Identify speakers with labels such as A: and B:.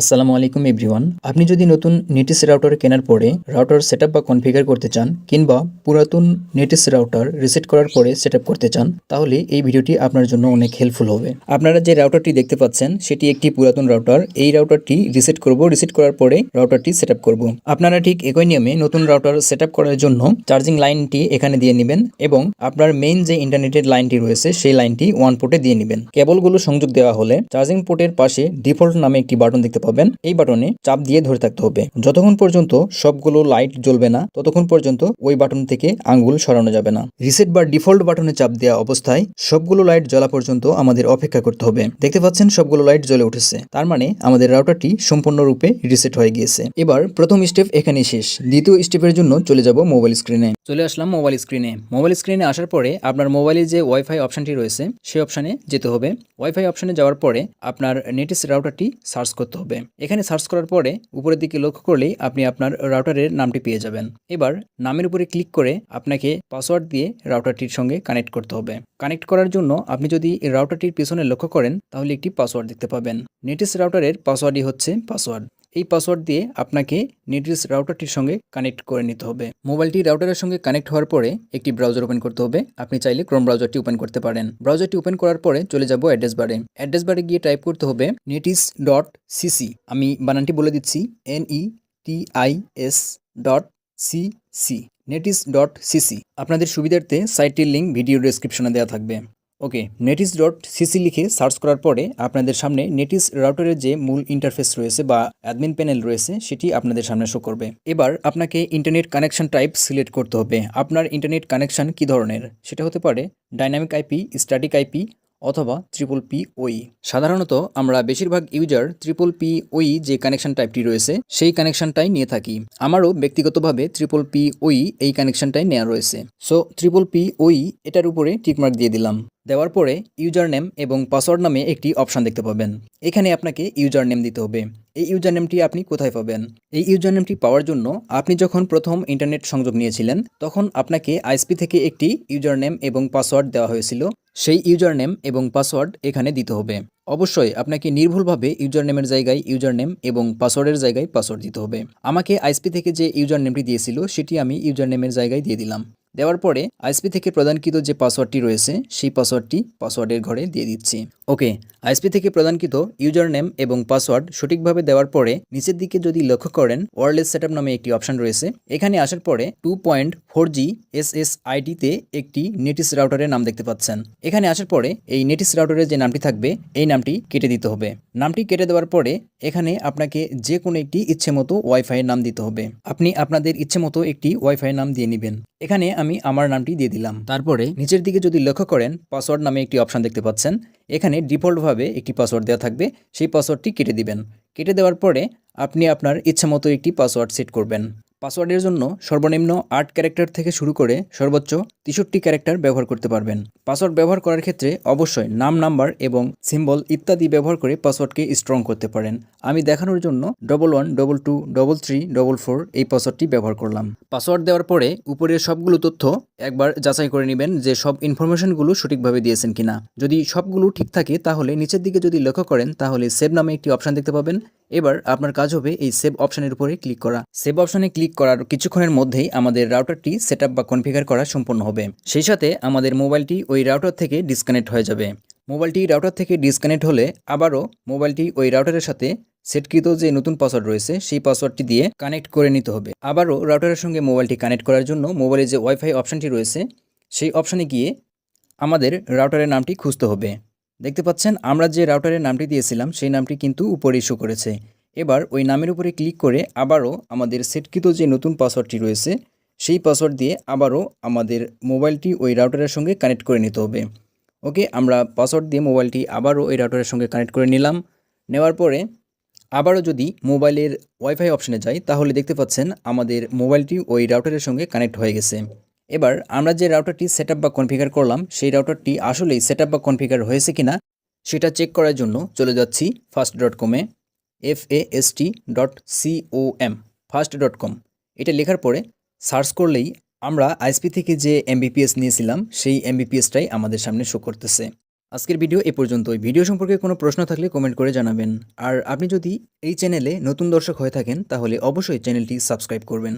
A: আসসালামু আলাইকুম এভরিওয়ান। আপনি যদি নতুন নেটিস রাউটার কেনার পরে রাউটার সেটআপ বা কনফিগার করতে চান কিংবা পুরাতন নেটিস রাউটার রিসেট করার পরে সেটআপ করতে চান, তাহলে এই ভিডিওটি আপনার জন্য অনেক হেল্পফুল হবে। আপনারা যে রাউটারটি দেখতে পাচ্ছেন সেটি একটি পুরাতন রাউটার। এই রাউটারটি রিসেট করব, রিসেট করার পরে রাউটারটি সেটআপ করব। আপনারা ঠিক একই নিয়মে নতুন রাউটার সেটআপ করার জন্য চার্জিং লাইনটি এখানে দিয়ে নেবেন এবং আপনার মেইন যে ইন্টারনেটের লাইনটি রয়েছে সেই লাইনটি ওয়ান পোর্টে দিয়ে নেবেন। কেবলগুলো সংযোগ দেওয়া হলে চার্জিং পোর্টের পাশে ডিফল্ট নামে একটি বাটন দেখতে পাবেন। এই বাটনে চাপ দিয়ে ধরে থাকতে হবে। যতক্ষণ পর্যন্ত সবগুলো লাইট জ্বলবে না ততক্ষণ পর্যন্ত ওই বাটন থেকে আঙ্গুল সরানো যাবে না। রিসেট বা ডিফল্ট বাটনে চাপ দেওয়া অবস্থায় সবগুলো লাইট জ্বলা পর্যন্ত আমাদের অপেক্ষা করতে হবে। দেখতে পাচ্ছেন সবগুলো লাইট জ্বলে উঠেছে, তার মানে আমাদের রাউটারটি সম্পূর্ণরূপে রিসেট হয়ে গিয়েছে। এবার প্রথম স্টেপ এখানে শেষ। দ্বিতীয় স্টেপের জন্য চলে যাব মোবাইল স্ক্রিনে। চলে আসলাম মোবাইল স্ক্রিনে। মোবাইল স্ক্রিনে আসার পরে আপনার মোবাইলে যে ওয়াইফাই অপশনটি রয়েছে সেই অপশনে যেতে হবে। ওয়াইফাই অপশনে যাওয়ার পরে আপনার নেটিস রাউটারটি সার্চ করতে হবে। এখানে সার্চ করার পরে উপরের দিকে লক্ষ্য করলেই আপনি আপনার রাউটারের নামটি পেয়ে যাবেন। এবার নামের উপরে ক্লিক করে আপনাকে পাসওয়ার্ড দিয়ে রাউটারটির সঙ্গে কানেক্ট করতে হবে। কানেক্ট করার জন্য আপনি যদি রাউটারটির পিছনে লক্ষ্য করেন তাহলে একটি পাসওয়ার্ড দেখতে পাবেন। নেটিস রাউটারের পাসওয়ার্ডই হচ্ছে পাসওয়ার্ড। এই পাসওয়ার্ড দিয়ে আপনাকে নেটিস রাউটারটির সঙ্গে কানেক্ট করে নিতে হবে। মোবাইলটি রাউটারের সঙ্গে কানেক্ট হওয়ার পরে একটি ব্রাউজার ওপেন করতে হবে। আপনি চাইলে ক্রোম ব্রাউজারটি ওপেন করতে পারেন। ব্রাউজারটি ওপেন করার পরে চলে যাব অ্যাড্রেস বারে। অ্যাড্রেস বারে গিয়ে টাইপ করতে হবে netis.cc। আমি বানানটি বলে দিচ্ছি, netis.cc, netis.cc। আপনাদের সুবিধার্থে সাইটটির লিঙ্ক ভিডিও ডেসক্রিপশনে দেওয়া থাকবে। ওকে, netis.cc লিখে সার্চ করার পরে আপনাদের সামনে নেটিস রাউটারের যে মূল ইন্টারফেস রয়েছে বা অ্যাডমিন প্যানেল রয়েছে সেটি আপনাদের সামনে শো করবে। এবার আপনাকে ইন্টারনেট কানেকশন টাইপ সিলেক্ট করতে হবে। আপনার ইন্টারনেট কানেকশন কি ধরনের, সেটা হতে পারে ডাইনামিক আইপি, স্ট্যাটিক আইপি অথবা TPP-oe। সাধারণত আমরা বেশিরভাগ ইউজার TPP-oe যে কানেকশন টাইপটি রয়েছে সেই কানেকশনটাই নিয়ে থাকি। আমারও ব্যক্তিগতভাবে TPP-oe এই কানেকশনটাই নেওয়া রয়েছে। সো TPP-oe এটার উপরে টিকমার্ক দিয়ে দিলাম। দেওয়ার পরে ইউজার নেম এবং পাসওয়ার্ড নামে একটি অপশন দেখতে পাবেন। এখানে আপনাকে ইউজার নেম দিতে হবে। এই ইউজার নেমটি আপনি কোথায় পাবেন? এই ইউজার নেমটি পাওয়ার জন্য আপনি যখন প্রথম ইন্টারনেট সংযোগ নিয়েছিলেন তখন আপনাকে আইএসপি থেকে একটি ইউজার নেম এবং পাসওয়ার্ড দেওয়া হয়েছিল। সেই ইউজার নেম এবং পাসওয়ার্ড এখানে দিতে হবে। অবশ্যই আপনাকে নির্ভুলভাবে ইউজার নেমের জায়গায় ইউজার নেম এবং পাসওয়ার্ডের জায়গায় পাসওয়ার্ড দিতে হবে। আমাকে আইএসপি থেকে যে ইউজার নেমটি দিয়েছিল সেটি আমি ইউজার নেমের জায়গায় দিয়ে দিলাম। দেওয়ার পরে আইএসপি থেকে প্রদানকৃত যে পাসওয়ার্ডটি রয়েছে সেই পাসওয়ার্ডটি পাসওয়ার্ডের ঘরে দিয়ে দিচ্ছি। ওকে, আইএসপি থেকে প্রদানকৃত ইউজার নেম এবং পাসওয়ার্ড সঠিকভাবে দেওয়ার পরে নিচের দিকে যদি লক্ষ্য করেন ওয়্যারলেস সেটআপ নামে একটি অপশন রয়েছে। এখানে আসার পরে 2.4G SSID তে একটি নেটিস রাউটারের নাম দেখতে পাচ্ছেন। এখানে আসার পরে এই নেটিস রাউটারের যে নামটি থাকবে এই নামটি কেটে দিতে হবে। নামটি কেটে দেওয়ার পরে এখানে আপনাকে যে কোনো একটি ইচ্ছে মতো ওয়াইফাই এর নাম দিতে হবে। আপনি আপনাদের ইচ্ছে মতো একটি ওয়াইফাই নাম দিয়ে নেবেন। এখানে আমি আমার নামটি দিয়ে দিলাম। তারপরে নিচের দিকে যদি লক্ষ্য করেন পাসওয়ার্ড নামে একটি অপশন দেখতে পাচ্ছেন। এখানে ডিফল্টভাবে একটি পাসওয়ার্ড দেওয়া থাকবে, সেই পাসওয়ার্ডটি কেটে দিবেন। কেটে দেওয়ার পরে আপনি আপনার ইচ্ছা মতো একটি পাসওয়ার্ড সেট করবেন। পাসওয়ার্ডের জন্য সর্বনিম্ন 8 ক্যারেক্টার থেকে শুরু করে সর্বোচ্চ 63 ক্যারেক্টার ব্যবহার করতে পারবেন। পাসওয়ার্ড ব্যবহার করার ক্ষেত্রে অবশ্যই নাম, নাম্বার এবং সিম্বল ইত্যাদি ব্যবহার করে পাসওয়ার্ডকে স্ট্রং করতে পারেন। আমি দেখানোর জন্য 11 22 33 44 এই পাসওয়ার্ডটি ব্যবহার করলাম। পাসওয়ার্ড দেওয়ার পরে উপরের সবগুলো তথ্য একবার যাচাই করে নেবেন যে সব ইনফরমেশনগুলো সঠিকভাবে দিয়েছেন কিনা। যদি সবগুলো ঠিক থাকে তাহলে নিচের দিকে যদি লক্ষ্য করেন তাহলে সেভ নামে একটি অপশন দেখতে পাবেন। এবার আপনার কাজ হবে এই সেভ অপশনের উপরে ক্লিক করা। সেভ অপশনে ক্লিক করার কিছুক্ষণের মধ্যেই আমাদের রাউটারটি সেটআপ বা কনফিগার করা সম্পূর্ণ হবে। সেই সাথে আমাদের মোবাইলটি ওই রাউটার থেকে ডিসকানেক্ট হয়ে যাবে। মোবাইলটি রাউটার থেকে ডিসকানেক্ট হলে আবারও মোবাইলটি ওই রাউটারের সাথে সেটকৃত যে নতুন পাসওয়ার্ড রয়েছে সেই পাসওয়ার্ডটি দিয়ে কানেক্ট করে নিতে হবে। আবারও রাউটারের সঙ্গে মোবাইলটি কানেক্ট করার জন্য মোবাইলে যে ওয়াইফাই অপশনটি রয়েছে সেই অপশনে গিয়ে আমাদের রাউটারের নামটি খুঁজতে হবে। দেখতে পাচ্ছেন আমরা যে রাউটারের নামটি দিয়েছিলাম সেই নামটি কিন্তু উপরে শো করেছে। এবার ওই নামের উপরে ক্লিক করে আবারও আমাদের সেটকৃত যে নতুন পাসওয়ার্ডটি রয়েছে সেই পাসওয়ার্ড দিয়ে আবারও আমাদের মোবাইলটি ওই রাউটারের সঙ্গে কানেক্ট করে নিতে হবে। ওকে, আমরা পাসওয়ার্ড দিয়ে মোবাইলটি আবারও ওই রাউটারের সঙ্গে কানেক্ট করে নিলাম। নেওয়ার পরে আবারও যদি মোবাইলের ওয়াইফাই অপশনে যাই তাহলে দেখতে পাচ্ছেন আমাদের মোবাইলটি ওই রাউটারের সঙ্গে কানেক্ট হয়ে গেছে। এবার আমরা যে রাউটারটি সেটআপ বা কনফিগার করলাম সেই রাউটারটি আসলেই সেটআপ বা কনফিগার হয়েছে কিনা সেটা চেক করার জন্য চলে যাচ্ছি fast.com-এ, fast.com, fast.com। এটা লেখার পরে সার্চ করলেই আমরা আইএসপি থেকে যে এমবিপিএস নিয়েছিলাম সেই এমবিপিএসটাই আমাদের সামনে শো করতেছে। আজকের ভিডিও এ পর্যন্তই। ভিডিও সম্পর্কে কোনো প্রশ্ন থাকলে কমেন্ট করে জানাবেন। আর আপনি যদি এই চ্যানেলে নতুন দর্শক হয়ে থাকেন তাহলে অবশ্যই চ্যানেলটি সাবস্ক্রাইব করবেন।